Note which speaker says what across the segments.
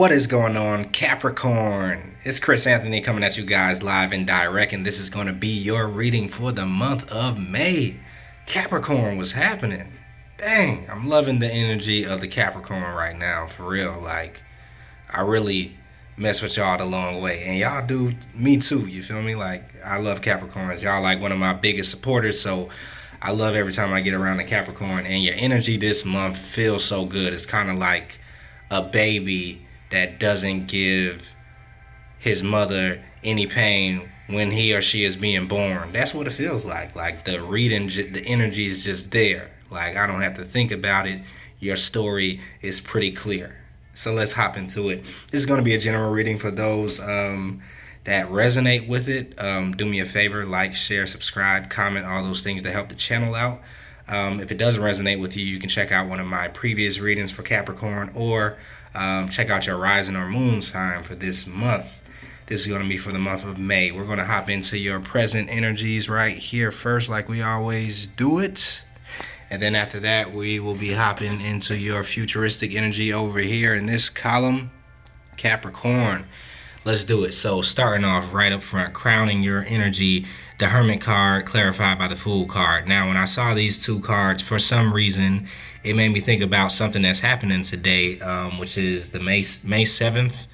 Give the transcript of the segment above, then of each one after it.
Speaker 1: What is going on, Capricorn? It's Chris Anthony coming at you guys live and direct, and this is going to be your reading for the month of May. Capricorn, what's happening? Dang, I'm loving the energy of the Capricorn right now, for real. Like, I really mess with y'all the long way, and y'all do me too, you feel me? Like, I love Capricorns. Y'all like one of my biggest supporters, so I love every time I get around the Capricorn, and your energy this month feels so good. It's kind of like a baby that doesn't give his mother any pain when he or she is being born. That's what it feels like. Like the reading, the energy is just there. Like I don't have to think about it. Your story is pretty clear. So let's hop into it. This is going to be a general reading for those that resonate with it. Do me a favor, like, share, subscribe, comment, all those things to help the channel out. If it doesn't resonate with you, you can check out one of my previous readings for Capricorn, or check out your rising or moon sign for this month. This is going to be for the month of May. We're going to hop into your present energies right here first, like we always do it. And then after that, we will be hopping into your futuristic energy over here in this column, Capricorn. Let's do it. So starting off right up front, crowning your energy, the Hermit card clarified by the Fool card. Now, when I saw these two cards, for some reason, it made me think about something that's happening today, which is the May 7th.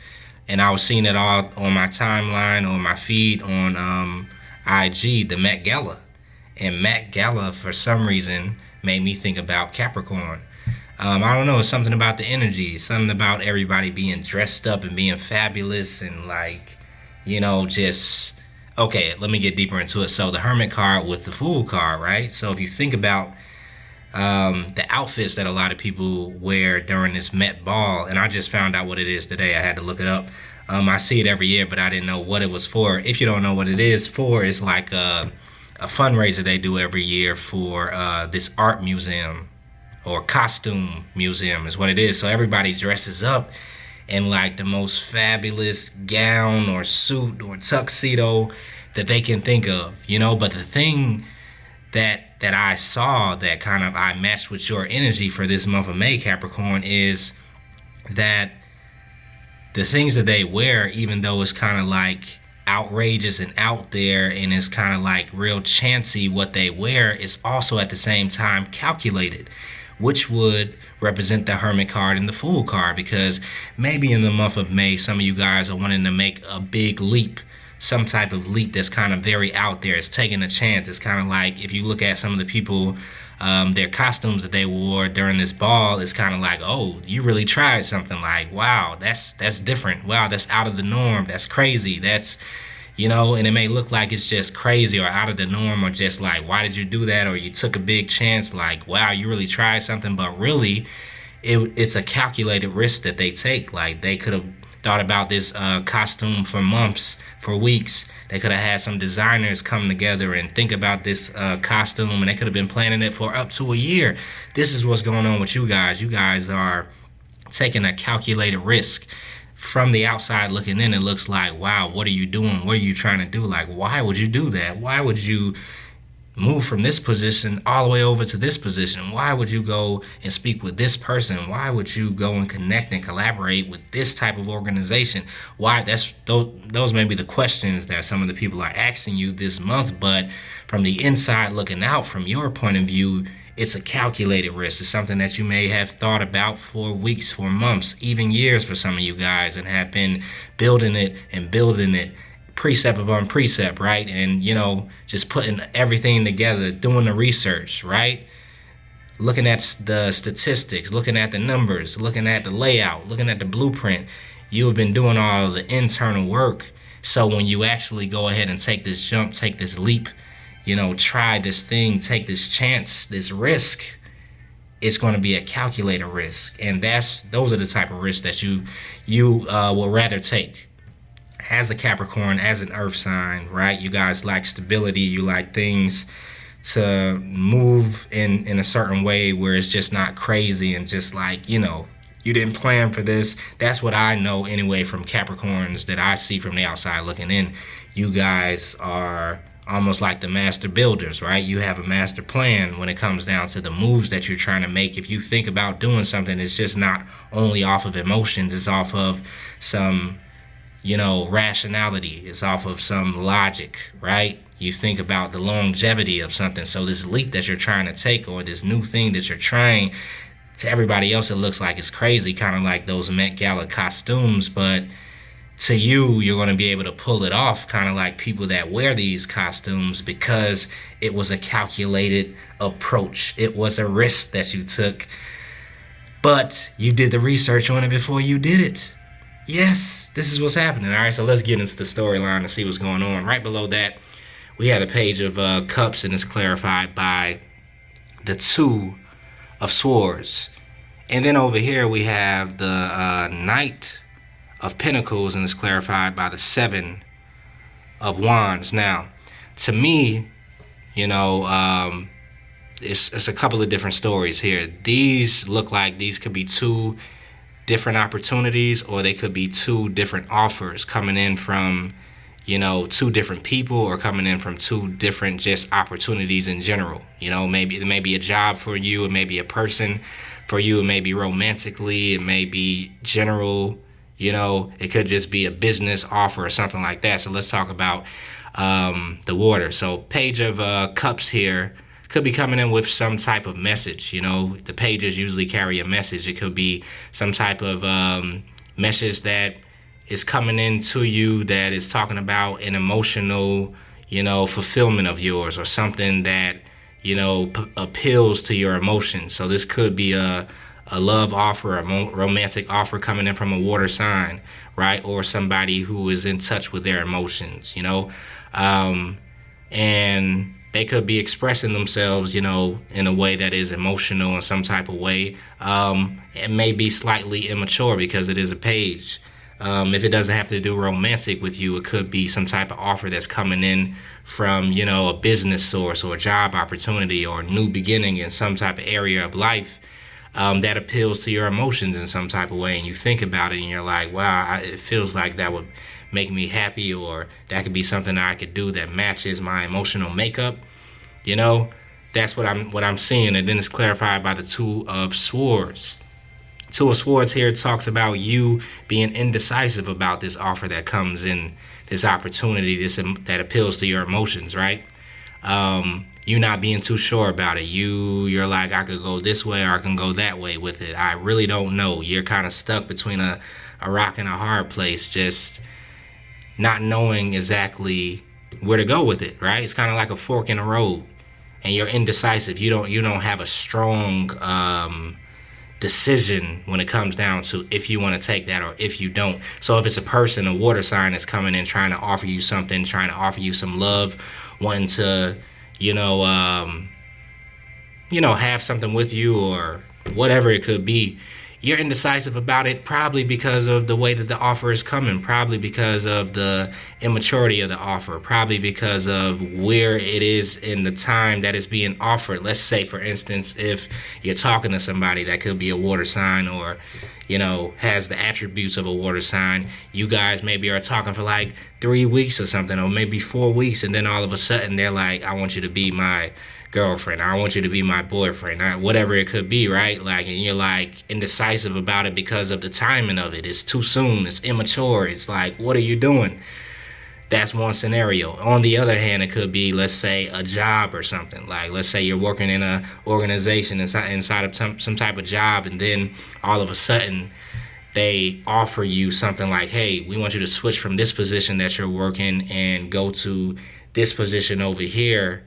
Speaker 1: And I was seeing it all on my timeline, on my feed, on IG, the Met Gala. And Met Gala, for some reason, made me think about Capricorn. I don't know, it's something about the energy, something about everybody being dressed up and being fabulous and like, you know, just, okay, let me get deeper into it. So the Hermit card with the Fool card, right? So if you think about the outfits that a lot of people wear during this Met Ball, and I just found out what it is today, I had to look it up. I see it every year, but I didn't know what it was for. If you don't know what it is for, it's like a fundraiser they do every year for this art museum, or costume museum is what it is. So everybody dresses up in like the most fabulous gown or suit or tuxedo that they can think of, you know. But the thing that I saw that kind of I matched with your energy for this month of May, Capricorn, is that the things that they wear, even though it's kind of like outrageous and out there and it's kind of like real chancy what they wear, is also at the same time calculated, which would represent the Hermit card and the Fool card, because maybe in the month of May, some of you guys are wanting to make a big leap, some type of leap that's kind of very out there. It's taking a chance. It's kind of like, if you look at some of the people, their costumes that they wore during this ball, it's kind of like, oh, you really tried something. Like, wow, that's different. Wow, that's out of the norm. That's crazy. That's, you know, and it may look like it's just crazy or out of the norm, or just like, why did you do that? Or you took a big chance, like, wow, you really tried something. But really, it's a calculated risk that they take. Like, they could have thought about this costume for months, for weeks. They could have had some designers come together and think about this costume, and they could have been planning it for up to a year. This is what's going on with you guys. You guys are taking a calculated risk. From the outside looking in, it looks like, wow, what are you doing? What are you trying to do? Like, why would you do that? Why would you move from this position all the way over to this position? Why would you go and speak with this person? Why would you go and connect and collaborate with this type of organization? Why? Those may be the questions that some of the people are asking you this month. But from the inside looking out, from your point of view, it's a calculated risk. It's something that you may have thought about for weeks, for months, even years for some of you guys, and have been building it and building it, precept upon precept, right? And, you know, just putting everything together, doing the research, right? Looking at the statistics, looking at the numbers, looking at the layout, looking at the blueprint. You have been doing all the internal work. So when you actually go ahead and take this jump, take this leap, you know, try this thing, take this chance, this risk, it's going to be a calculated risk. And those are the type of risks that you will rather take. As a Capricorn, as an earth sign, right? You guys like stability. You like things to move in a certain way where it's just not crazy and just like, you know, you didn't plan for this. That's what I know anyway from Capricorns that I see from the outside looking in. You guys are almost like the master builders, right? You have a master plan when it comes down to the moves that you're trying to make. If you think about doing something, it's just not only off of emotions, it's off of some, rationality. It's off of some logic, right? You think about the longevity of something. So this leap that you're trying to take, or this new thing that you're trying, to everybody else it looks like it's crazy, kind of like those Met Gala costumes, but to you, you're going to be able to pull it off, kind of like people that wear these costumes, because it was a calculated approach. It was a risk that you took, but you did the research on it before you did it. Yes, this is what's happening. All right, so let's get into the storyline and see what's going on. Right below that, we had a page of cups, and it's clarified by the 2 of swords. And then over here we have the Knight of Pentacles, and it's clarified by the 7 of Wands. Now, to me, it's a couple of different stories here. These look like these could be 2 different opportunities, or they could be 2 different offers coming in from, 2 different people, or coming in from 2 different just opportunities in general. Maybe it may be a job for you, it may be a person for you, it may be romantically, it may be general. It could just be a business offer or something like that. So let's talk about the water. So Page of Cups here could be coming in with some type of message. The pages usually carry a message. It could be some type of message that is coming into you that is talking about an emotional, fulfillment of yours, or something that, appeals to your emotions. So this could be a love offer, a romantic offer coming in from a water sign, right? Or somebody who is in touch with their emotions, and they could be expressing themselves, in a way that is emotional in some type of way. It may be slightly immature because it is a page. If it doesn't have to do romantic with you, it could be some type of offer that's coming in from, a business source, or a job opportunity, or a new beginning in some type of area of life. That appeals to your emotions in some type of way, and you think about it and you're like, wow, it feels like that would make me happy, or that could be something that I could do that matches my emotional makeup. That's what I'm seeing. And then it's clarified by the 2 of Swords. 2 of Swords here talks about you being indecisive about this offer that comes in, this opportunity, that appeals to your emotions, right? You not being too sure about it. You're like, I could go this way or I can go that way with it. I really don't know. You're kind of stuck between a rock and a hard place, just not knowing exactly where to go with it, right? It's kind of like a fork in the road, and you're indecisive. You don't have a strong decision when it comes down to if you want to take that or if you don't. So if it's a person, a water sign that's coming in trying to offer you something, trying to offer you some love, wanting to have something with you, or whatever it could be, you're indecisive about it, probably because of the way that the offer is coming, probably because of the immaturity of the offer, probably because of where it is in the time that it's being offered. Let's say, for instance, if you're talking to somebody that could be a water sign, or has the attributes of a water sign, you guys maybe are talking for like 3 weeks or something, or maybe 4 weeks, and then all of a sudden they're like, I want you to be my girlfriend, I want you to be my boyfriend, whatever it could be, right? Like, and you're like indecisive about it because of the timing of it. It's too soon, it's immature, it's like, what are you doing? That's one scenario. On the other hand, it could be, let's say, a job or something. Like, let's say you're working in an organization inside of some type of job, and then all of a sudden they offer you something like, hey, we want you to switch from this position that you're working and go to this position over here,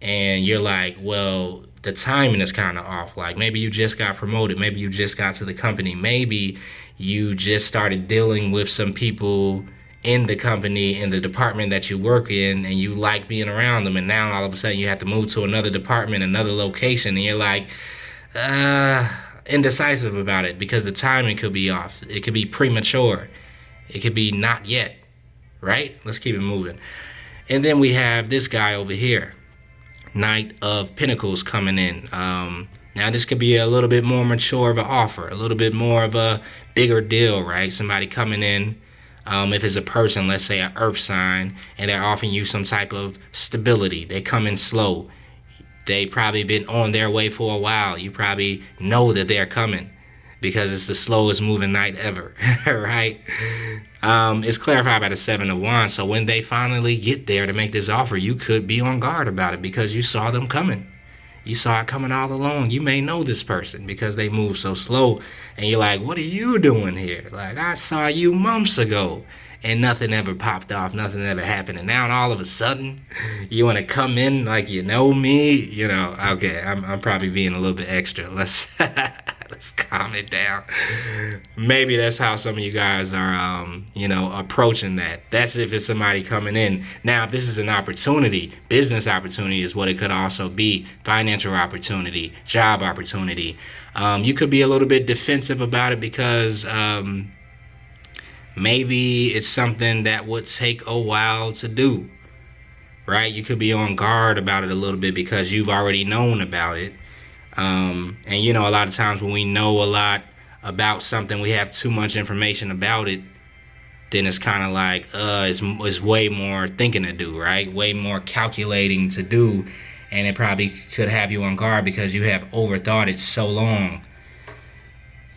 Speaker 1: and you're like, well, the timing is kind of off. Like, maybe you just got promoted, maybe you just got to the company, maybe you just started dealing with some people in the company, in the department that you work in, and you like being around them, and now all of a sudden you have to move to another department, another location, and you're like indecisive about it because the timing could be off. It could be premature, it could be not yet, right? Let's keep it moving. And then we have this guy over here, Knight of Pentacles, coming in. Now this could be a little bit more mature of an offer, a little bit more of a bigger deal, right? Somebody coming in If it's a person, let's say an earth sign, and they're offering you some type of stability, they come in slow. They probably been on their way for a while. You probably know that they're coming because it's the slowest moving night ever, right? It's clarified by the Seven of Wands. So when they finally get there to make this offer, you could be on guard about it because you saw them coming. You saw it coming all along. You may know this person because they move so slow. And you're like, what are you doing here? Like, I saw you months ago. And nothing ever popped off. Nothing ever happened. And now all of a sudden, you want to come in like you know me? You know, okay, I'm probably being a little bit extra. Let's let's calm it down. Maybe that's how some of you guys are, approaching that. That's if it's somebody coming in. Now, if this is an opportunity, business opportunity is what it could also be. Financial opportunity, job opportunity. You could be a little bit defensive about it because maybe it's something that would take a while to do, right? You could be on guard about it a little bit because you've already known about it. And a lot of times when we know a lot about something, we have too much information about it, then it's kind of like, it's way more thinking to do, right? Way more calculating to do. And it probably could have you on guard because you have overthought it so long.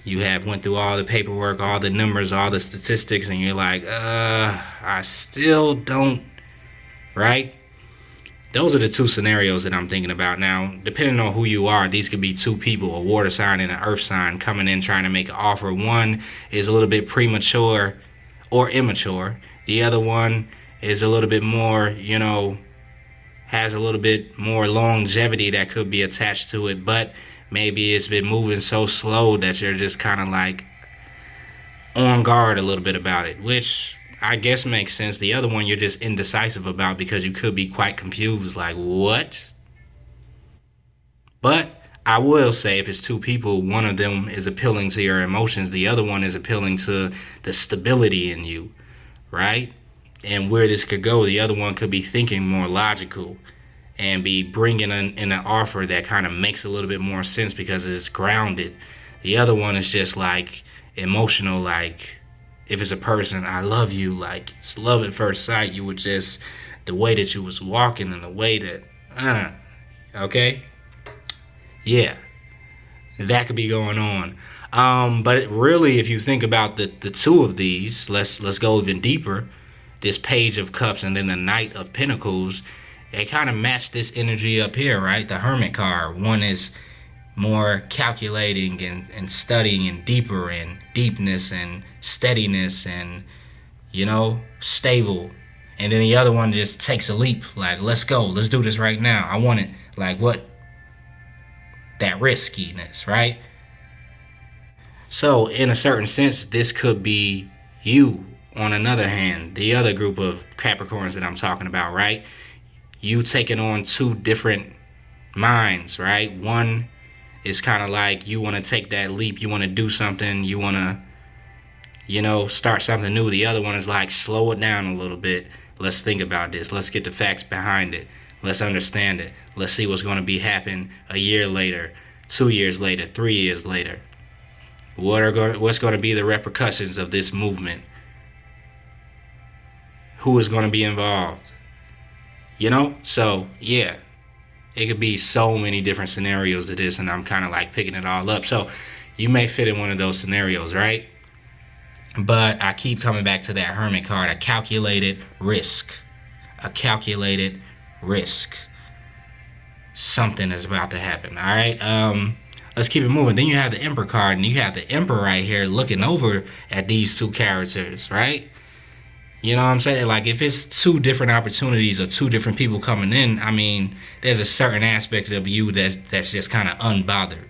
Speaker 1: You have went through all the paperwork, all the numbers, all the statistics, and you're like, I still don't, right? Those are the two scenarios that I'm thinking about. Now, depending on who you are, these could be two people, a water sign and an earth sign, coming in trying to make an offer. One is a little bit premature or immature. The other one is a little bit more, has a little bit more longevity that could be attached to it, but maybe it's been moving so slow that you're just kind of like on guard a little bit about it, which I guess makes sense. The other one you're just indecisive about because you could be quite confused, like, what? But I will say if it's two people, one of them is appealing to your emotions, the other one is appealing to the stability in you, right? And where this could go, the other one could be thinking more logical and be bringing in an offer that kind of makes a little bit more sense because it's grounded. The other one is just like emotional, like if it's a person, I love you, like it's love at first sight. You would just, the way that you was walking and the way that, okay? Yeah, that could be going on. But really, if you think about the two of these, let's go even deeper. This Page of Cups and then the Knight of Pentacles, they kind of match this energy up here, right? The Hermit card. One is more calculating and studying and deeper and deepness and steadiness and, stable. And then the other one just takes a leap, like, let's go, let's do this right now. I want it. Like, what? That riskiness, right? So, in a certain sense, this could be you. On another hand, the other group of Capricorns that I'm talking about, right? You taking on two different minds, right? One is kind of like you want to take that leap, you want to do something, you want to, start something new. The other one is like, slow it down a little bit. Let's think about this. Let's get the facts behind it. Let's understand it. Let's see what's going to be happen a year later, 2 years later, 3 years later. What's going to be the repercussions of this movement? Who is going to be involved? So yeah, it could be so many different scenarios to this, and I'm kind of like picking it all up. So you may fit in one of those scenarios, right? But I keep coming back to that Hermit card. A calculated risk. A calculated risk. Something is about to happen. All right. Let's keep it moving. Then you have the Emperor card, and you have the Emperor right here looking over at these two characters, right? You know what I'm saying? Like, if it's two different opportunities or two different people coming in, I mean, there's a certain aspect of you that's just kind of unbothered.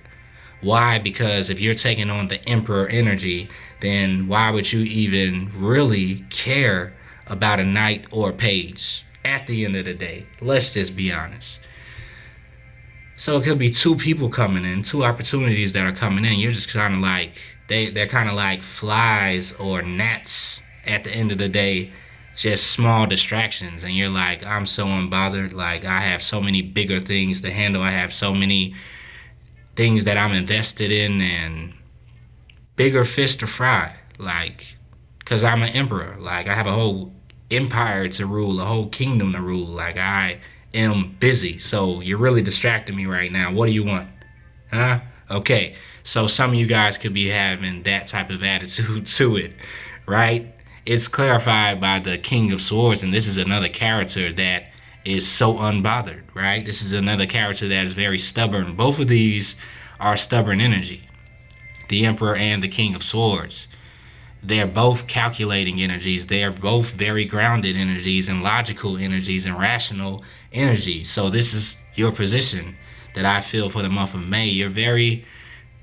Speaker 1: Why? Because if you're taking on the Emperor energy, then why would you even really care about a Knight or a Page at the end of the day? Let's just be honest. So it could be two people coming in, two opportunities that are coming in. You're just kind of like, they're kind of like flies or gnats at the end of the day, just small distractions. And you're like, I'm so unbothered. Like, I have so many bigger things to handle. I have so many things that I'm invested in and bigger fish to fry. Like, because I'm an emperor. Like, I have a whole empire to rule, a whole kingdom to rule. Like, I am busy. So you're really distracting me right now. What do you want? Huh? Okay. So some of you guys could be having that type of attitude to it, right? It's clarified by the King of Swords, and this is another character that is so unbothered, right? This is another character that is very stubborn. Both of these are stubborn energy, the Emperor and the King of Swords. They're both calculating energies. They are both very grounded energies and logical energies and rational energies. So this is your position that I feel for the month of May. You're very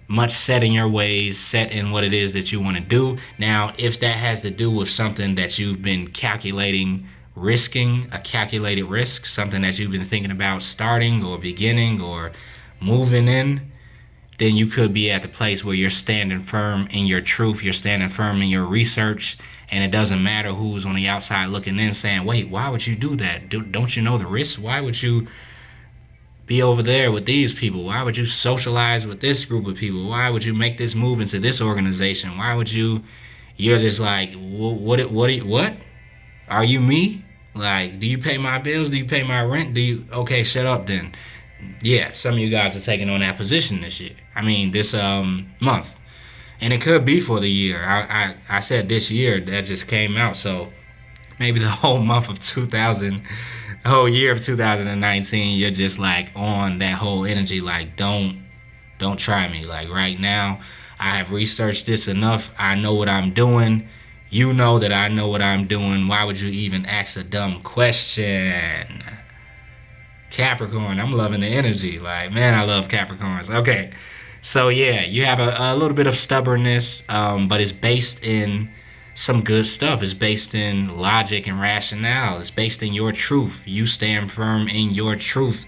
Speaker 1: much set in your ways, set in what it is that you want to do. Now, if that has to do with something that you've been calculating, risking, a calculated risk, something that you've been thinking about starting or beginning or moving in, then you could be at the place where you're standing firm in your truth, you're standing firm in your research, and it doesn't matter who's on the outside looking in saying, wait, why would you do that? Don't you know the risks? Why would you be over there with these people? Why would you socialize with this group of people? Why would you make this move into this organization? Why would you're just like, what? Are you me? Like, do you pay my bills? Do you pay my rent? Okay, shut up then. Yeah, some of you guys are taking on that position this year. I mean, this month. And it could be for the year. I said this year, that just came out. So maybe the whole month of 2000, the whole year of 2019, you're just like on that whole energy. Like, don't try me. Like, right now, I have researched this enough. I know what I'm doing. You know that I know what I'm doing. Why would you even ask a dumb question? Capricorn, I'm loving the energy. Like, man, I love Capricorns. Okay, so yeah, you have a little bit of stubbornness, but it's based in some good stuff. It's based in logic and rationale. It's based in your truth. You stand firm in your truth,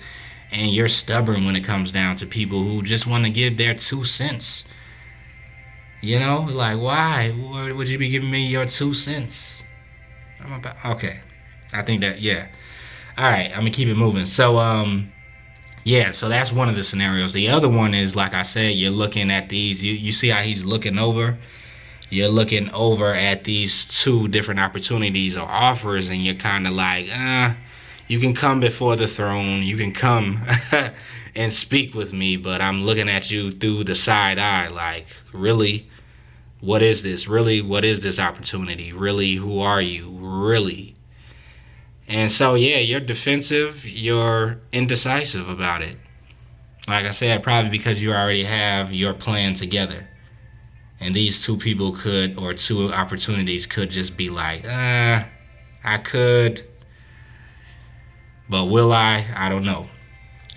Speaker 1: and you're stubborn when it comes down to people who just want to give their 2 cents. You know, like, why would you be giving me your 2 cents? Okay, I think that, yeah. All right, I'm gonna keep it moving. So, yeah, so that's one of the scenarios. The other one is, like I said, you're looking at these. You see how he's looking over? You're looking over at these 2 different opportunities or offers, and you're kind of like, you can come before the throne. You can come and speak with me, but I'm looking at you through the side eye. Like, really? What is this? Really, what is this opportunity? Really, who are you? Really? And so, yeah, you're defensive, you're indecisive about it. Like I said, probably because you already have your plan together. And these 2 people could, or 2 opportunities could just be like, I could, but will I? I don't know.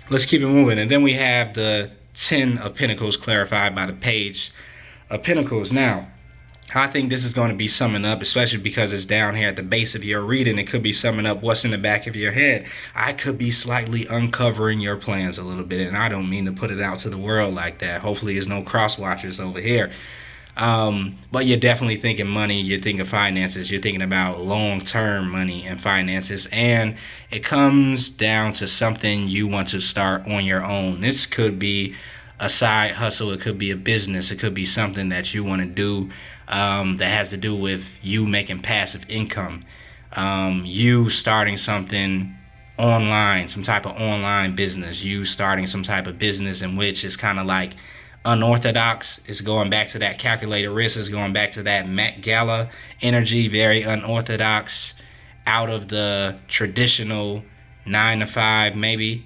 Speaker 1: Let's keep it moving. And then we have the 10 of Pentacles clarified by the Page of Pentacles. Now, I think this is going to be summing up, especially because it's down here at the base of your reading. It could be summing up what's in the back of your head. I could be slightly uncovering your plans a little bit, and I don't mean to put it out to the world like that. Hopefully there's no cross watchers over here. But you're definitely thinking money, you're thinking finances, you're thinking about long-term money and finances, and it comes down to something you want to start on your own. This could be a side hustle, it could be a business, it could be something that you want to do that has to do with you making passive income, you starting something online, some type of online business, you starting some type of business in which is kind of like unorthodox. It's going back to that calculated risk. It's going back to that Gala energy, very unorthodox, out of the traditional 9 to 5 maybe.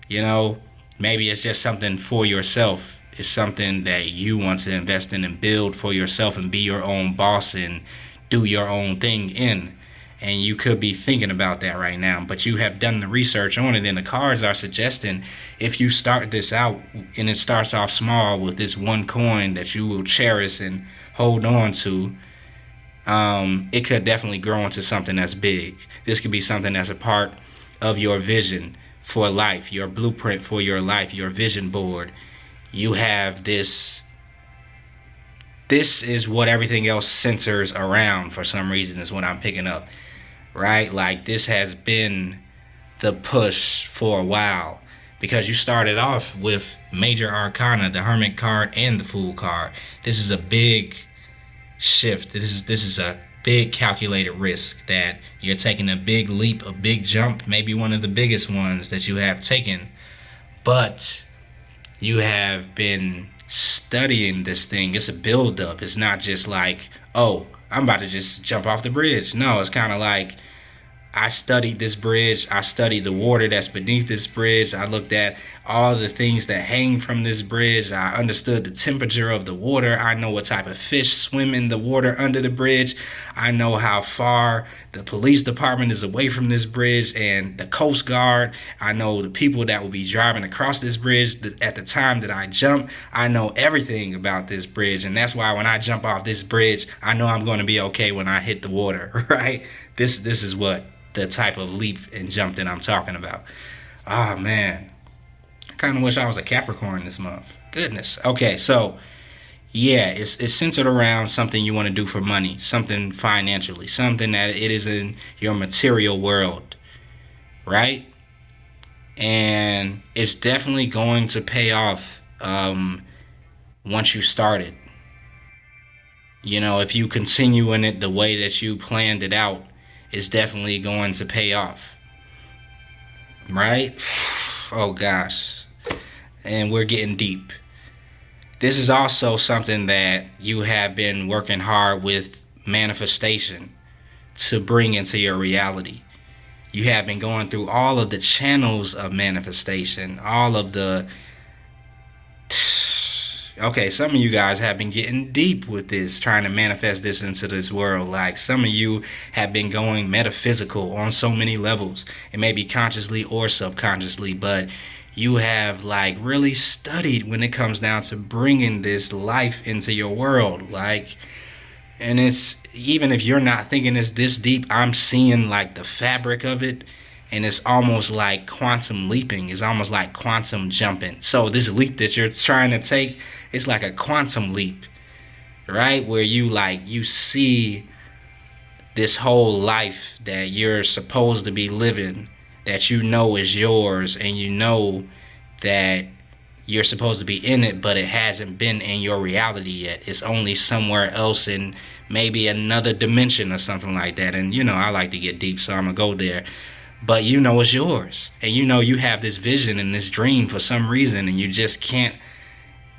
Speaker 1: You know, maybe it's just something for yourself. It's something that you want to invest in and build for yourself and be your own boss and do your own thing in. And you could be thinking about that right now, but you have done the research on it, and the cards are suggesting if you start this out and it starts off small with this one coin that you will cherish and hold on to, it could definitely grow into something that's big. This could be something that's a part of your vision for life, your blueprint for your life, your vision board. You have this is what everything else centers around for some reason, is what I'm picking up, right? Like, this has been the push for a while, because you started off with major arcana, the Hermit card and the Fool card. This is a big shift. This is a big calculated risk, that you're taking a big leap, a big jump, maybe one of the biggest ones that you have taken. But you have been studying this thing. It's a build up. It's not just like, oh, I'm about to just jump off the bridge. No, it's kind of like, I studied this bridge. I studied the water that's beneath this bridge. I looked at all the things that hang from this bridge. I understood the temperature of the water. I know what type of fish swim in the water under the bridge. I know how far the police department is away from this bridge and the Coast Guard. I know the people that will be driving across this bridge at the time that I jump. I know everything about this bridge. And that's why when I jump off this bridge, I know I'm going to be okay when I hit the water, right? This is what the type of leap and jump that I'm talking about. Oh man, I kind of wish I was a Capricorn this month. Goodness. Okay, so yeah, it's centered around something you want to do for money, something financially, something that it is in your material world, right? And it's definitely going to pay off once you start it. You know, if you continue in it the way that you planned it out, it's definitely going to pay off, right? Oh gosh, and we're getting deep. This is also something that you have been working hard with manifestation to bring into your reality. You have been going through all of the channels of manifestation, all of the okay, some of you guys have been getting deep with this, trying to manifest this into this world. Like, some of you have been going metaphysical on so many levels. It may be consciously or subconsciously, but you have like really studied when it comes down to bringing this life into your world. Like, and it's, even if you're not thinking it's this deep, I'm seeing like the fabric of it. And it's almost like quantum leaping. It's almost like quantum jumping. So this leap that you're trying to take, it's like a quantum leap, right? Where you see this whole life that you're supposed to be living, that you know is yours, and you know that you're supposed to be in it, but it hasn't been in your reality yet. It's only somewhere else in maybe another dimension or something like that. And you know, I like to get deep, so I'm gonna go there. But you know it's yours, and you know you have this vision and this dream for some reason, and you just can't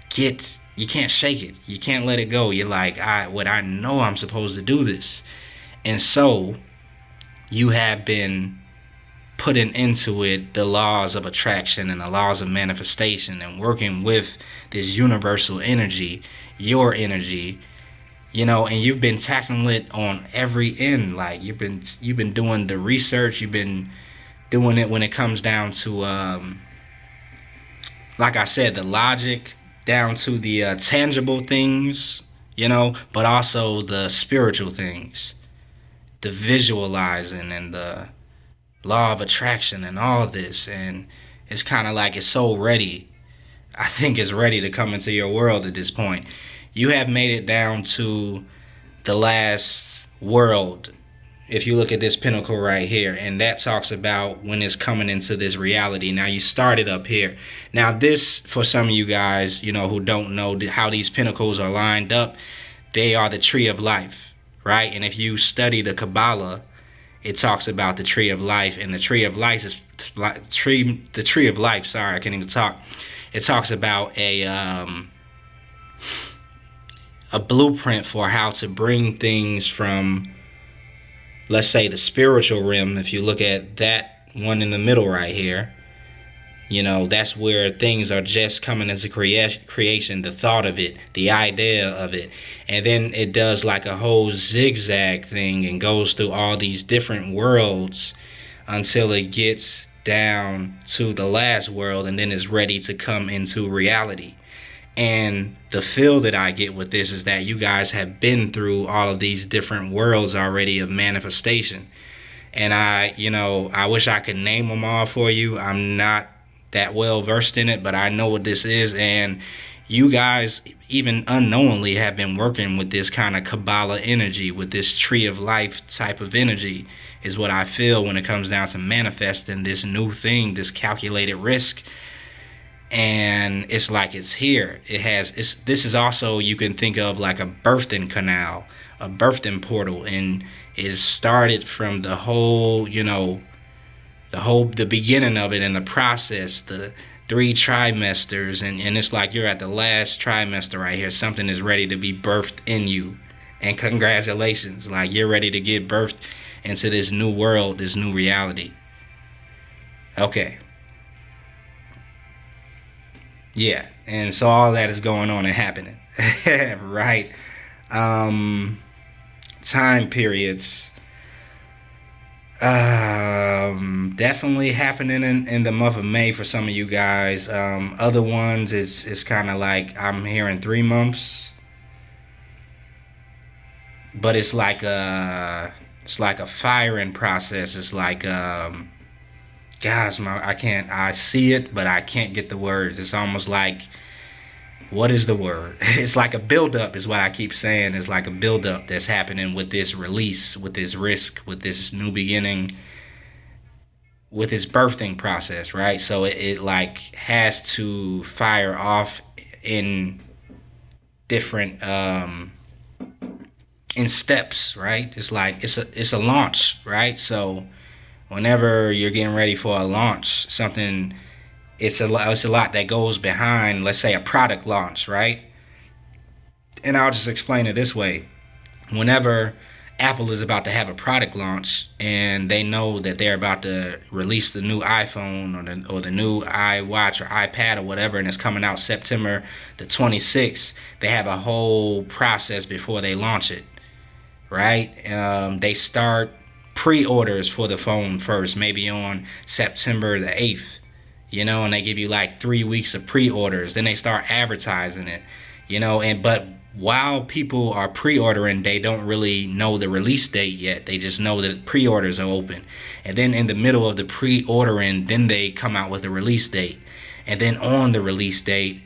Speaker 1: shake it. You can't let it go. You're like, I know I'm supposed to do this. And so you have been putting into it the laws of attraction and the laws of manifestation, and working with this universal energy, your energy, you know, and you've been tackling it on every end. Like, you've been doing the research, you've been doing it when it comes down to like I said, the logic, down to the tangible things, you know, but also the spiritual things, the visualizing and the law of attraction and all this. And it's kind of like it's so ready. I think it's ready to come into your world at this point. You have made it down to the last world. If you look at this pinnacle right here, and that talks about when it's coming into this reality. Now, you started up here. Now, this, for some of you guys, you know, who don't know how these pinnacles are lined up, they are the tree of life, right? And if you study the Kabbalah, it talks about the tree of life, and the tree of life is the tree of life. Sorry, I can't even talk. It talks about a blueprint for how to bring things from, let's say, the spiritual realm. If you look at that one in the middle right here, you know, that's where things are just coming into creation, the thought of it, the idea of it. And then it does like a whole zigzag thing and goes through all these different worlds until it gets down to the last world, and then is ready to come into reality. And the feel that I get with this is that you guys have been through all of these different worlds already of manifestation. And I wish I could name them all for you. I'm not that well versed in it, but I know what this is. And you guys, even unknowingly, have been working with this kind of Kabbalah energy, with this tree of life type of energy, is what I feel when it comes down to manifesting this new thing, this calculated risk. And it's like it's here. This is also, you can think of like a birthing canal, a birthing portal, and it started from the whole, the beginning of it and the process, the 3 trimesters, and it's like you're at the last trimester right here. Something is ready to be birthed in you, and congratulations, like you're ready to give birth into this new world, this new reality. Okay. Yeah, and so all that is going on and happening. Right. Time periods. Definitely happening in the month of May for some of you guys. Other ones, it's kind of like I'm hearing 3 months, but it's like a firing process. It's like gosh, I see it, but I can't get the words. It's almost like, what is the word? It's like a buildup, is what I keep saying. It's like a buildup that's happening with this release, with this risk, with this new beginning, with this birthing process, right? So it like has to fire off in different in steps, right? It's like it's a launch, right? So whenever you're getting ready for a launch, something, it's a lot that goes behind, let's say, a product launch, right? And I'll just explain it this way. Whenever Apple is about to have a product launch and they know that they're about to release the new iPhone or the new iWatch or iPad or whatever, and it's coming out September the 26th, they have a whole process before they launch it, right? They start pre-orders for the phone first, maybe on September the 8th, and they give you like 3 weeks of pre-orders. Then they start advertising it, but while people are pre-ordering, they don't really know the release date yet. They just know that pre-orders are open. And then in the middle of the pre-ordering, then they come out with a release date. And then on the release date,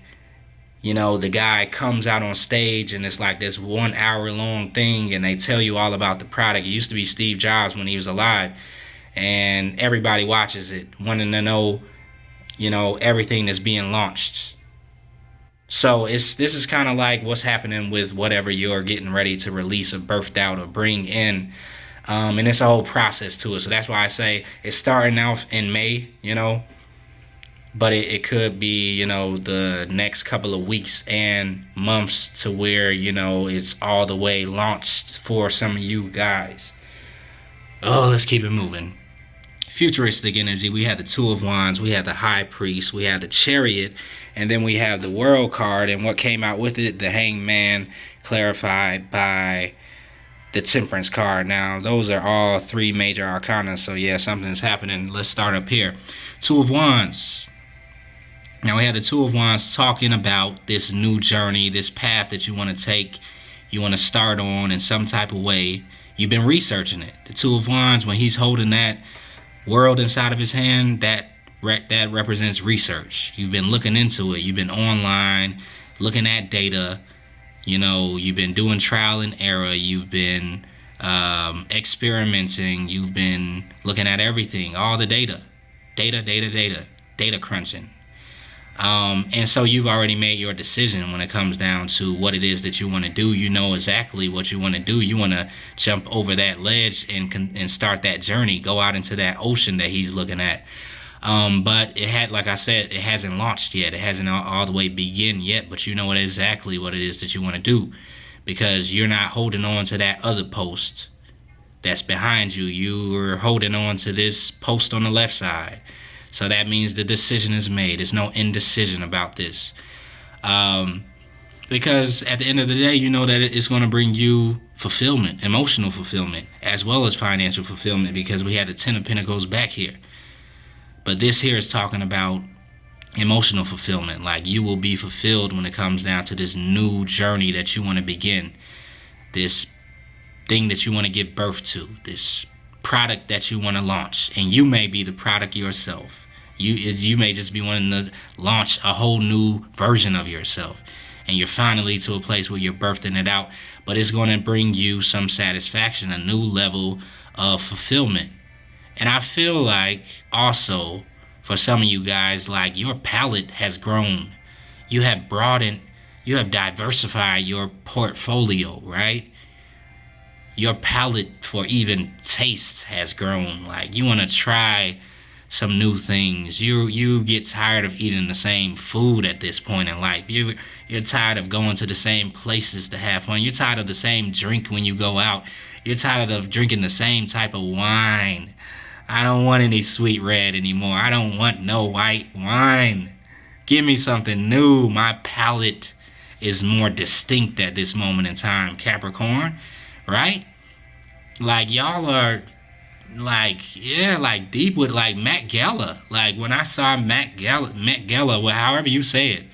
Speaker 1: the guy comes out on stage and it's like this 1 hour long thing, and they tell you all about the product. It used to be Steve Jobs when he was alive, and everybody watches it, wanting to know, everything that's being launched. So this is kind of like what's happening with whatever you're getting ready to release or birthed out or bring in. And it's a whole process to it. So that's why I say it's starting out in May, but it could be, the next couple of weeks and months to where, it's all the way launched for some of you guys. Oh, let's keep it moving. Futuristic energy, we have the Two of Wands, we have the High Priest, we have the Chariot, and then we have the World card, and what came out with it, the Hangman, clarified by the Temperance card. Now, those are all 3 major arcana, so yeah, something's happening. Let's start up here. Two of Wands. Now, we have the Two of Wands talking about this new journey, this path that you want to take, you want to start on in some type of way. You've been researching it. The Two of Wands, when he's holding that world inside of his hand, that represents research. You've been looking into it. You've been online, looking at data. You've been doing trial and error. You've been experimenting. You've been looking at everything, all the data crunching. And so you've already made your decision when it comes down to what it is that you want to do. You know exactly what you want to do. You want to jump over that ledge and start that journey, go out into that ocean that he's looking at. But like I said, it hasn't launched yet. It hasn't all the way begin yet, but you know exactly what it is that you want to do, because you're not holding on to that other post that's behind you. You're holding on to this post on the left side. So that means the decision is made. There's no indecision about this. Because at the end of the day, you know that it's going to bring you fulfillment, emotional fulfillment, as well as financial fulfillment, because we had the Ten of Pentacles back here. But this here is talking about emotional fulfillment. Like, you will be fulfilled when it comes down to this new journey that you want to begin. This thing that you want to give birth to. This product that you want to launch. And you may be the product yourself. You may just be wanting to launch a whole new version of yourself. And you're finally to a place where you're birthing it out. But it's going to bring you some satisfaction, a new level of fulfillment. And I feel like also for some of you guys, like, your palette has grown. You have broadened, you have diversified your portfolio, right? your palate for even taste has grown. Like, you want to try some new things. You get tired of eating the same food at this point in life. You're tired of going to the same places to have fun. You're tired of the same drink when you go out. You're tired of drinking the same type of wine. I don't want any sweet red anymore. I don't want no white wine. Give me something new. My palate is more distinct at this moment in time, Capricorn, right? Like, y'all are like, yeah, like deep with like Met Gala. Like, when I saw Met Gala, well, however you say it,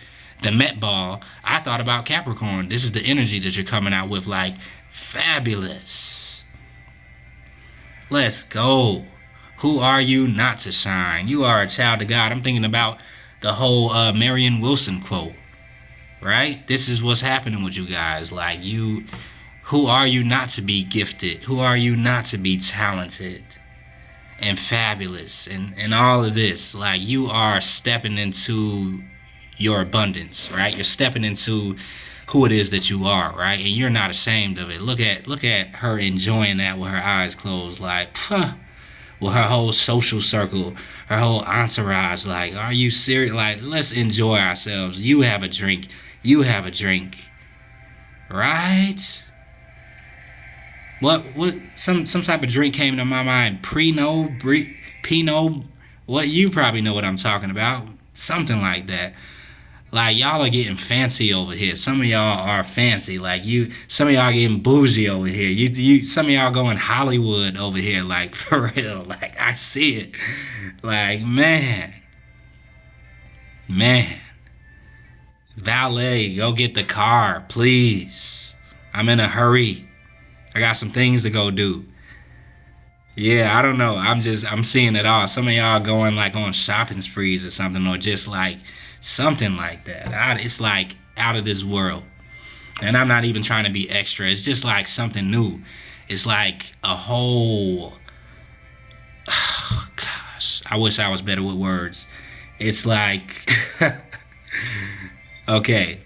Speaker 1: the Met Ball, I thought about Capricorn. This is the energy that you're coming out with, like, fabulous. Let's go. Who are you not to shine? You are a child of God. I'm thinking about the whole Marion Wilson quote, right? This is what's happening with you guys. Like, who are you not to be gifted? Who are you not to be talented and fabulous and all of this? Like, you are stepping into your abundance, right? You're stepping into who it is that you are, right? And you're not ashamed of it. Look at her enjoying that with her eyes closed, like, huh. With her whole social circle, her whole entourage. Like, are you serious? Like, let's enjoy ourselves. You have a drink. You have a drink. Right? What some type of drink came to my mind. Pinot. What, you probably know what I'm talking about. Something like that. Like, y'all are getting fancy over here. Some of y'all are fancy. Like, some of y'all getting bougie over here. Some of y'all going Hollywood over here. Like, for real. Like, I see it. Like, man. Valet, go get the car, please. I'm in a hurry. I got some things to go do. Yeah, I don't know. I'm seeing it all. Some of y'all going like on shopping sprees or something, or just like something like that. It's like out of this world. And I'm not even trying to be extra. It's just like something new. It's like a whole, oh gosh, I wish I was better with words. It's like, okay,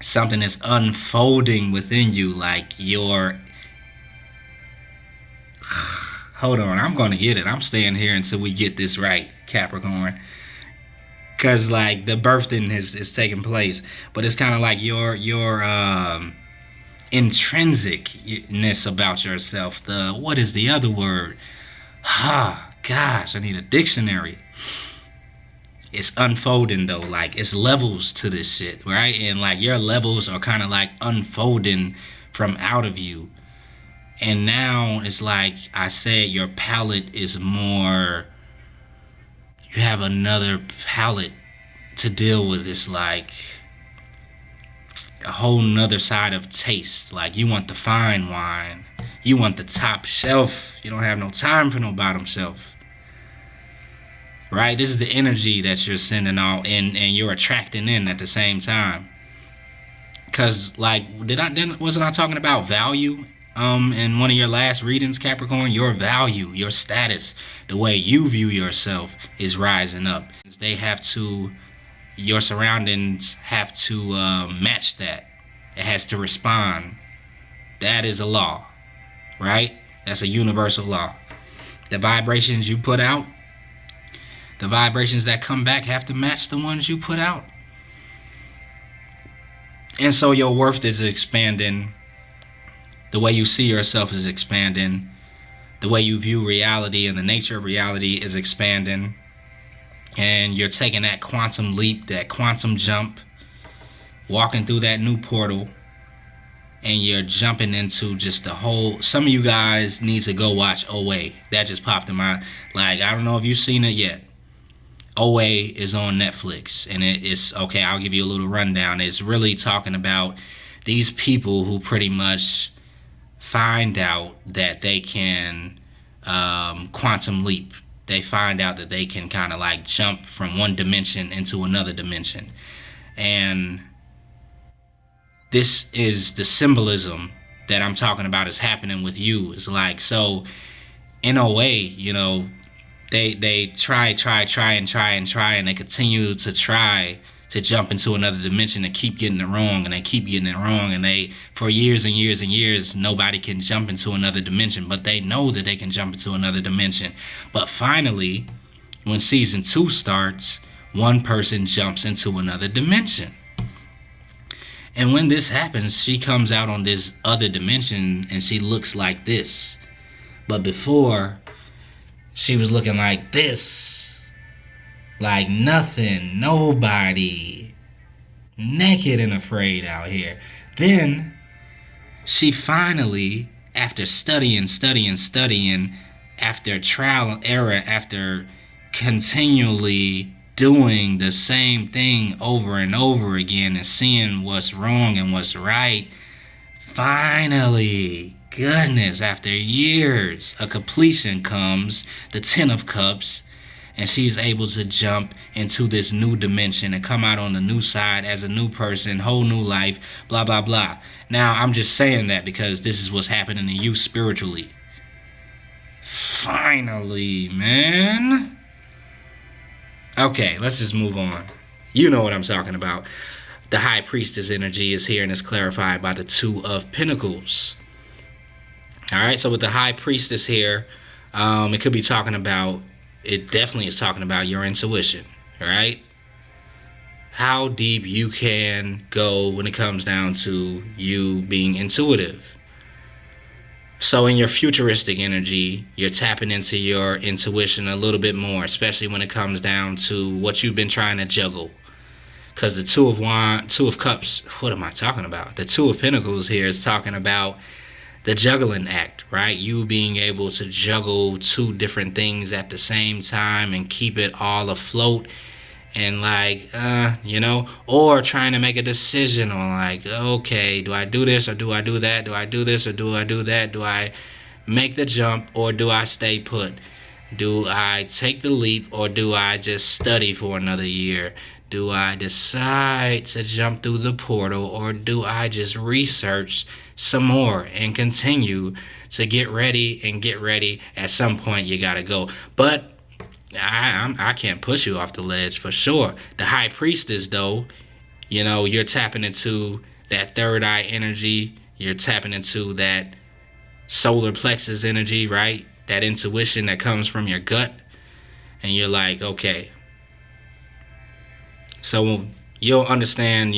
Speaker 1: something is unfolding within you, like your, hold on, I'm going to get it. I'm staying here until we get this right, Capricorn. Because, like, the birthing is taking place. But it's kind of like your intrinsicness about yourself. What is the other word? Gosh, I need a dictionary. It's unfolding, though. Like, it's levels to this shit, right? And, like, your levels are kind of, like, unfolding from out of you. And now it's like I said, your palate is more, you have another palate to deal with. It's like a whole nother side of taste. Like, you want the fine wine. You want the top shelf. You don't have no time for no bottom shelf. Right? This is the energy that you're sending out and you're attracting in at the same time. Because, like, wasn't I talking about value? In one of your last readings, Capricorn, your value, your status, the way you view yourself is rising up. Your surroundings have to match that. It has to respond. That is a law, right? That's a universal law. The vibrations you put out, the vibrations that come back have to match the ones you put out. And so your worth is expanding. The way you see yourself is expanding. The way you view reality and the nature of reality is expanding. And you're taking that quantum leap, that quantum jump, walking through that new portal. And you're jumping into just the whole, some of you guys need to go watch OA. That just popped in my, like, I don't know if you've seen it yet. OA is on Netflix. And it's, okay, I'll give you a little rundown. It's really talking about these people who pretty much find out that they can quantum leap. They find out that they can kind of like jump from one dimension into another dimension. And this is the symbolism that I'm talking about is happening with you. It's like, so in a way, you know, they try, and they continue to try to jump into another dimension and keep getting it wrong, and they keep getting it wrong, and they, for years and years and years, nobody can jump into another dimension, but they know that they can jump into another dimension. But finally, when season 2 starts, one person jumps into another dimension. And when this happens, she comes out on this other dimension and she looks like this. But before, she was looking like this. Like nothing, nobody, naked and afraid out here. Then she finally, after studying, after trial and error, after continually doing the same thing over and over again and seeing what's wrong and what's right, finally, goodness, after years, a completion comes, the 10 of Cups, and she's able to jump into this new dimension and come out on the new side as a new person, whole new life, blah, blah, blah. Now, I'm just saying that because this is what's happening to you spiritually. Finally, man. Okay, let's just move on. You know what I'm talking about. The High Priestess energy is here and is clarified by the 2 of Pentacles. All right, so with the High Priestess here, it could be talking about, it definitely is talking about your intuition, right? How deep you can go when it comes down to you being intuitive. So in your futuristic energy, you're tapping into your intuition a little bit more, especially when it comes down to what you've been trying to juggle. Because the 2 of Cups, what am I talking about? The 2 of Pentacles here is talking about the juggling act, right? You being able to juggle 2 different things at the same time and keep it all afloat, and like, or trying to make a decision on like, okay, do I do this or do I do that? Do I do this or do I do that? Do I make the jump or do I stay put? Do I take the leap or do I just study for another year? Do I decide to jump through the portal or do I just research some more and continue to get ready? At some point you gotta go. But I can't push you off the ledge for sure. The High Priestess though, you're tapping into that third eye energy. You're tapping into that solar plexus energy, right? That intuition that comes from your gut. And you're like, okay. So you'll understand,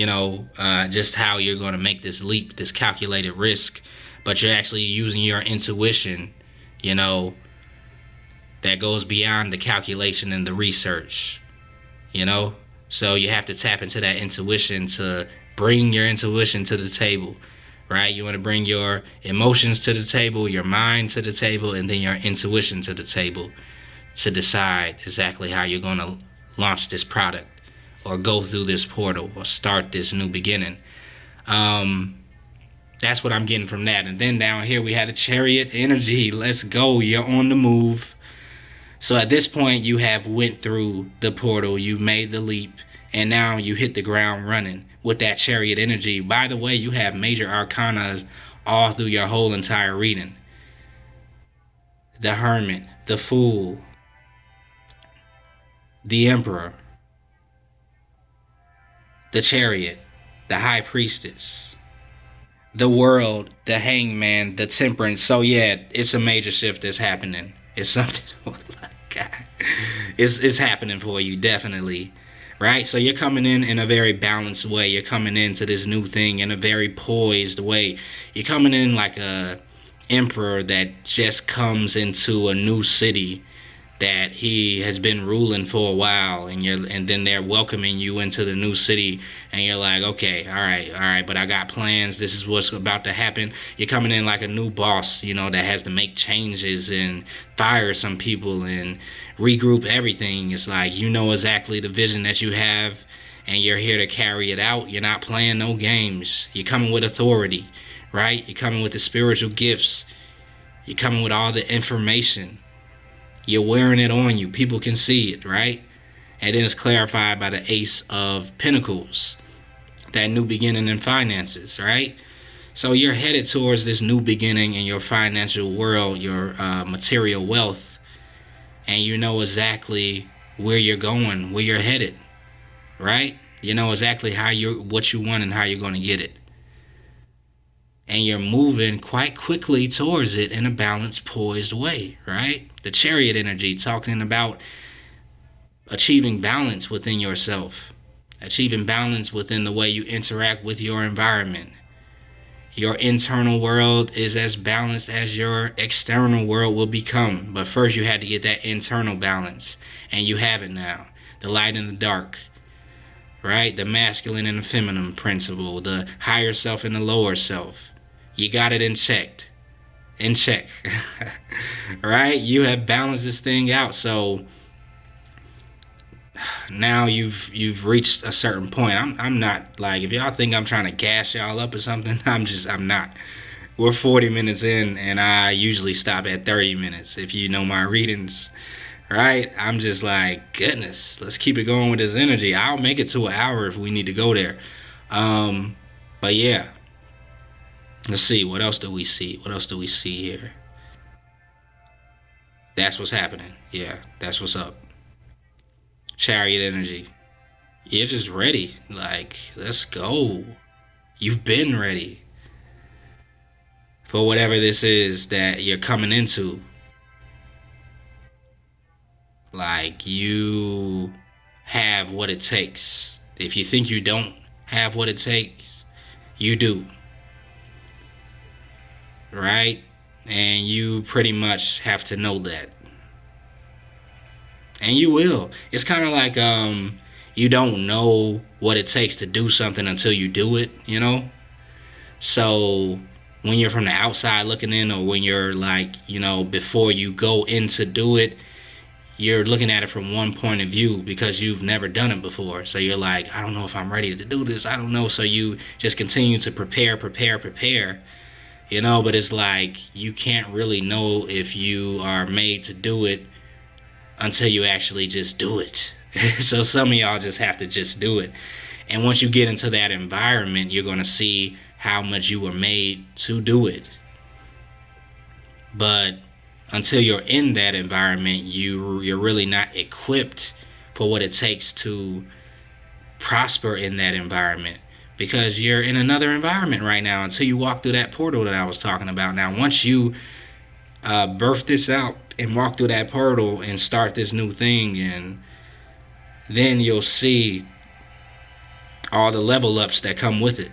Speaker 1: just how you're going to make this leap, this calculated risk. But you're actually using your intuition, that goes beyond the calculation and the research, So you have to tap into that intuition to bring your intuition to the table, right? You want to bring your emotions to the table, your mind to the table, and then your intuition to the table to decide exactly how you're going to launch this product or go through this portal or start this new beginning. That's what I'm getting from that. And then down here we have the Chariot energy. Let's go. You're on the move. So at this point, you have went through the portal, you've made the leap, and now you hit the ground running with that Chariot energy. By the way, you have major arcana all through your whole entire reading. The Hermit, the Fool, the Emperor, the Chariot, the High Priestess, the World, the Hangman, the Temperance. So yeah, it's a major shift that's happening. It's something, oh my God. It's happening for you, definitely. Right? So you're coming in a very balanced way. You're coming into this new thing in a very poised way. You're coming in like a emperor that just comes into a new city that he has been ruling for a while, and then they're welcoming you into the new city, and you're like, okay, all right, but I got plans. This is what's about to happen. You're coming in like a new boss, that has to make changes and fire some people and regroup everything. It's like you know exactly the vision that you have, and you're here to carry it out. You're not playing no games. You're coming with authority, right? You're coming with the spiritual gifts. You're coming with all the information. You're wearing it on you. People can see it, right? And then it's clarified by the Ace of Pentacles. That new beginning in finances, right? So you're headed towards this new beginning in your financial world, your material wealth, and you know exactly where you're going, where you're headed, right? You know exactly what you want and how you're going to get it. And you're moving quite quickly towards it in a balanced, poised way, right? The Chariot energy, talking about achieving balance within yourself, achieving balance within the way you interact with your environment. Your internal world is as balanced as your external world will become. But first you had to get that internal balance. And you have it now. The light and the dark. Right? The masculine and the feminine principle. The higher self and the lower self. You got it in check. In check. Right? You have balanced this thing out. So now you've reached a certain point. I'm not, like, if y'all think I'm trying to gas y'all up or something, I'm not. We're 40 minutes in, and I usually stop at 30 minutes if you know my readings, right? I'm just like, goodness, let's keep it going with this energy. I'll make it to an hour if we need to go there. But yeah, let's see, what else do we see? What else do we see here? That's what's happening. Yeah, that's what's up. Chariot energy. You're just ready. Like, let's go. You've been ready for whatever this is that you're coming into. Like, you have what it takes. If you think you don't have what it takes, you do. Right? And you pretty much have to know that. And you will. It's kind of like you don't know what it takes to do something until you do it, you know? So when you're from the outside looking in, or when you're like, you know, before you go in to do it, you're looking at it from one point of view because you've never done it before. So you're like, I don't know if I'm ready to do this. I don't know. So you just continue to prepare, you know? But it's like you can't really know if you are made to do it until you actually just do it. So some of y'all just have to just do it. And once you get into that environment, you're going to see how much you were made to do it. But until you're in that environment, you're really not equipped for what it takes to prosper in that environment, because you're in another environment right now until you walk through that portal that I was talking about. Now, once you birth this out and walk through that portal and start this new thing, and then you'll see all the level ups that come with it.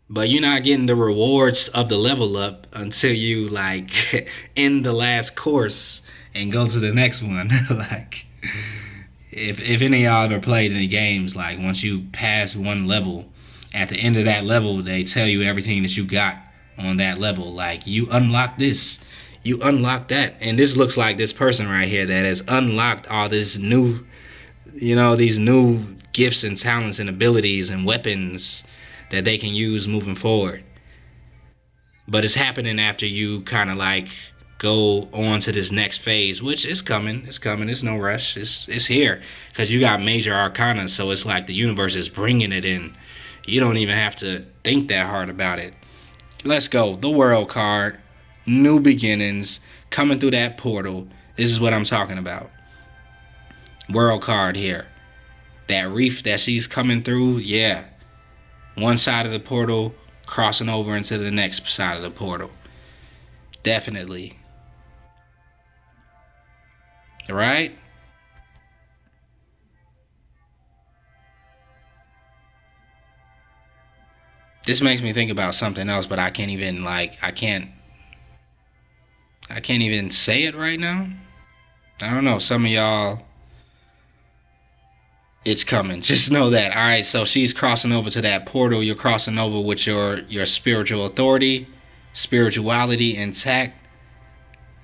Speaker 1: But you're not getting the rewards of the level up until you like end the last course and go to the next one. Like, if any of y'all ever played any games, like once you pass one level, at the end of that level they tell you everything that you got on that level. Like, you unlock this, you unlock that, and this looks like this person right here that has unlocked all this new, you know, these new gifts and talents and abilities and weapons that they can use moving forward. But it's happening after you kind of like go on to this next phase, which is coming. It's coming. It's no rush. It's here because you got major arcana, so it's like the universe is bringing it in. You don't even have to think that hard about it. Let's go. The World card. New beginnings. Coming through that portal. This is what I'm talking about. World card here. That reef that she's coming through, yeah. One side of the portal crossing over into the next side of the portal. Definitely. Right? This makes me think about something else, but I can't even say it right now. I don't know. Some of y'all, it's coming. Just know that. All right, so she's crossing over to that portal. You're crossing over with your spiritual authority, spirituality intact,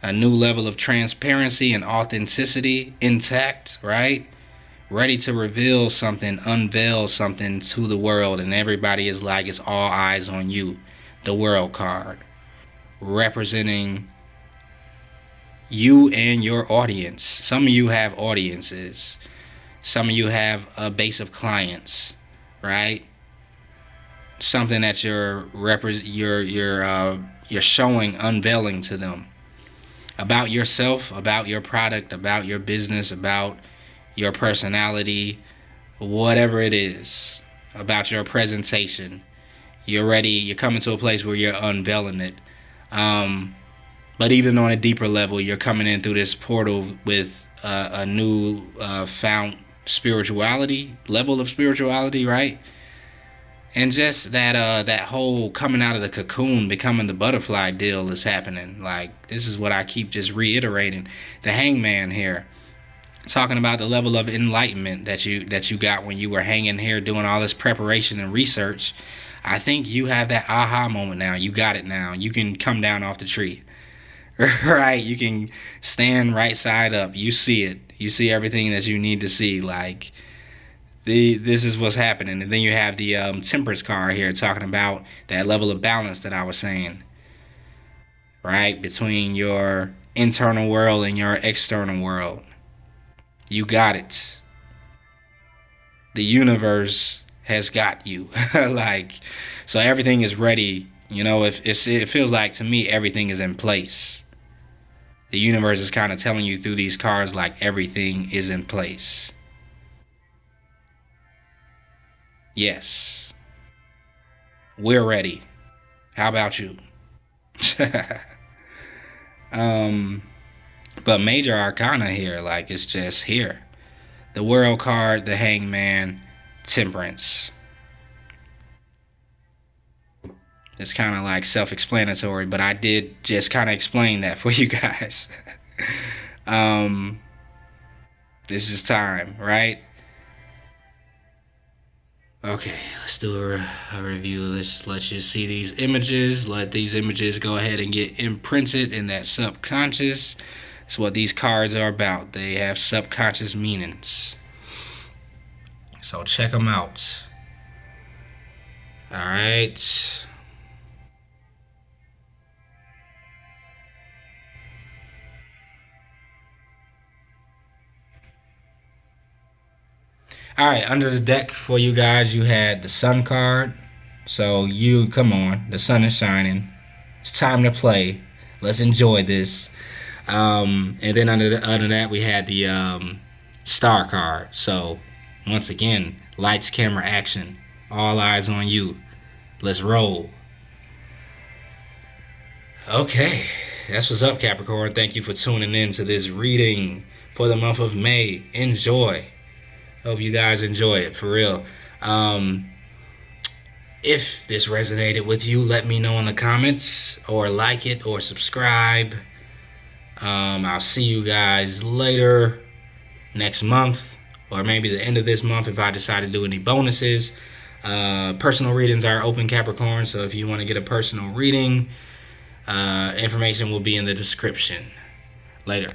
Speaker 1: a new level of transparency and authenticity intact, right? Ready to reveal something, unveil something to the world, and everybody is like, it's all eyes on you. The World card, representing you and your audience. Some of you have audiences. Some of you have a base of clients, right? Something that you're showing, unveiling to them. about yourself, about your product, about your business, about your personality, whatever it is, about your presentation. You're ready. You're coming to a place where you're unveiling it. But even on a deeper level, you're coming in through this portal with a new found spirituality, level of spirituality, right? And just that whole coming out of the cocoon, becoming the butterfly deal is happening. Like, this is what I keep just reiterating. The Hangman here, talking about the level of enlightenment that you got when you were hanging here doing all this preparation and research. I think you have that aha moment now. You got it now. You can come down off the tree. Right? You can stand right side up. You see it. You see everything that you need to see. Like, this is what's happening. And then you have the Temperance card here talking about that level of balance that I was saying, right, between your internal world and your external world. You got it. The universe has got you. Like, so everything is ready. You know, if it feels like to me everything is in place. The universe is kind of telling you through these cards like everything is in place. Yes, we're ready. How about you? But major arcana here, like, it's just here. The World card, the Hangman, Temperance. It's kind of like self-explanatory, but I did just kind of explain that for you guys. This is time, right? Okay, let's do a review. Let's let you see these images. Let these images go ahead and get imprinted in that subconscious. That's what these cards are about. They have subconscious meanings. So check them out. All right. All right, under the deck for you guys, you had the Sun card. So come on, the sun is shining. It's time to play. Let's enjoy this. And then under that, we had the Star card. So once again, lights, camera, action. All eyes on you. Let's roll. Okay, that's what's up, Capricorn. Thank you for tuning in to this reading for the month of May. Enjoy. Hope you guys enjoy it, for real. If this resonated with you, let me know in the comments, or like it, or subscribe. I'll see you guys later next month, or maybe the end of this month if I decide to do any bonuses. Personal readings are open, Capricorn, so if you want to get a personal reading, information will be in the description. Later.